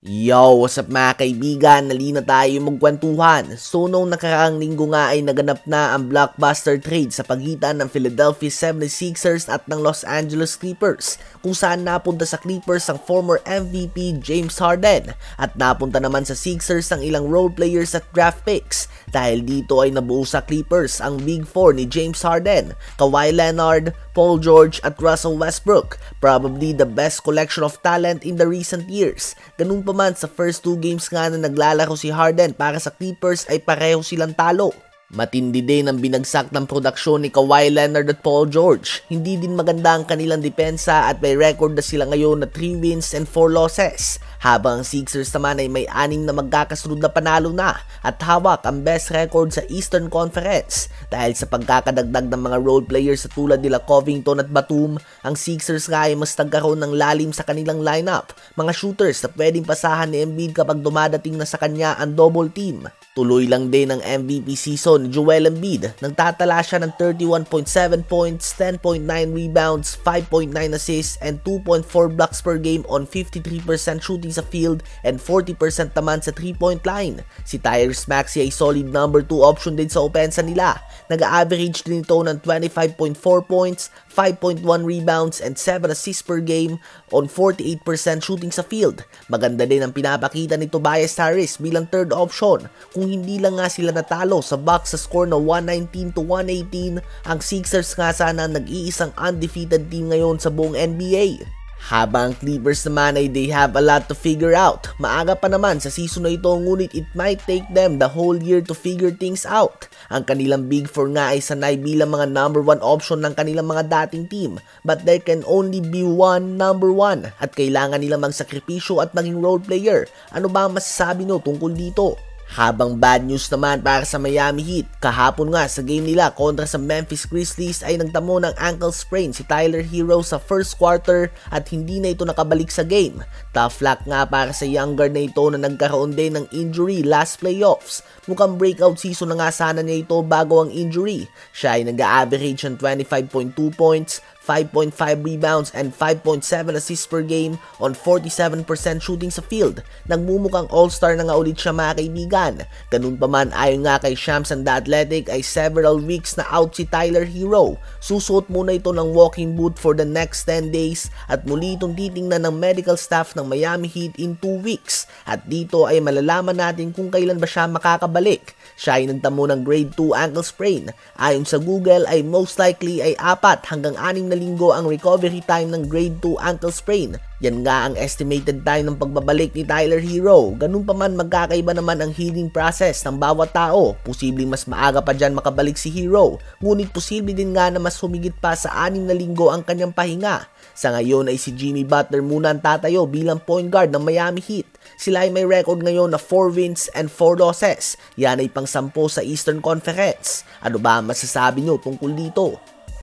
Yo, what's up mga kaibigan? Nalina tayo magkwentuhan. So nung nakaraang linggo nga ay naganap na ang blockbuster trade sa pagitan ng Philadelphia 76ers at ng Los Angeles Clippers, kung saan napunta sa Clippers ang former MVP James Harden at napunta naman sa Sixers ang ilang role players at draft picks. Dahil dito ay nabuo sa Clippers ang Big Four ni James Harden, Kawhi Leonard, Paul George at Russell Westbrook, probably the best collection of talent in the recent years. Ganun pa man, sa first 2 games nga na naglalaro si Harden para sa Clippers ay pareho silang talo. Matindi din ang binagsak ng produksyon ni Kawhi Leonard at Paul George. Hindi din maganda ang kanilang depensa at may record na sila ngayon na 3 wins and 4 losses. Habang ang Sixers naman ay may 6 na magkakasunod na panalo na at hawak ang best record sa Eastern Conference. Dahil sa pagkakadagdag ng mga role players sa tulad nila Covington at Batum, ang Sixers nga ay mas nagkaroon ng lalim sa kanilang lineup. Mga shooters na pwedeng pasahan ni Embiid kapag dumadating na sa kanya ang double team. Tuloy lang din ang MVP season ni Joel Embiid. Nagtatala siya ng 31.7 points, 10.9 rebounds, 5.9 assists, and 2.4 blocks per game on 53% shooting sa field and 40% naman sa 3-point line. Si Tyrese Maxey ay solid number 2 option din sa opensa nila. Nag-average din ito ng 25.4 points, 5.1 rebounds, and 7 assists per game on 48% shooting sa field. Maganda din ang pinapakita ni Tobias Harris bilang third option. Kung hindi lang nga sila natalo sa Bucks sa score na 119-118, ang Sixers nga sana nag-iisang undefeated team ngayon sa buong NBA. Habang Clippers naman ay they have a lot to figure out. Maaga pa naman sa season na ito, ngunit it might take them the whole year to figure things out. Ang kanilang Big Four nga ay sanay bilang mga number 1 option ng kanilang mga dating team, but there can only be one number 1 at kailangan nilang magsakripisyo at maging role player. Ano ba ang masasabi nyo tungkol dito? Habang bad news naman para sa Miami Heat, kahapon nga sa game nila kontra sa Memphis Grizzlies ay nagtamo ng ankle sprain si Tyler Herro sa first quarter at hindi na ito nakabalik sa game. Tough luck nga para sa young guard na ito na nagkaroon din ng injury last playoffs. Mukhang breakout season na nga sana niya ito bago ang injury. Siya ay nag-average ng 25.2 points, 5.5 rebounds, and 5.7 assists per game on 47% shooting sa field. Nagmumukhang all-star na nga ulit siya mga kaibigan. Ganun pa man, ayon nga kay Shams and the Athletic ay several weeks na out si Tyler Herro. Susuot muna ito ng walking boot for the next 10 days at muli itong titingnan ng medical staff ng Miami Heat in 2 weeks. At dito ay malalaman natin kung kailan ba siya makakabalik. Siya ay nagtamo ng grade 2 ankle sprain. Ayon sa Google ay most likely ay 4 hanggang 6 na linggo ang recovery time ng grade 2 ankle sprain. Yan nga ang estimated time ng pagbabalik ni Tyler Herro. Ganun pa man, magkakaiba naman ang healing process ng bawat tao. Posibleng mas maaga pa dyan makabalik si Herro. Ngunit posible din nga na mas humigit pa sa 6 na linggo ang kanyang pahinga. Sa ngayon ay si Jimmy Butler muna ang tatayo bilang point guard ng Miami Heat. Sila ay may record ngayon na 4 wins and 4 losses. Yan ay pang 10 sa Eastern Conference. Ano ba ang masasabi nyo tungkol dito?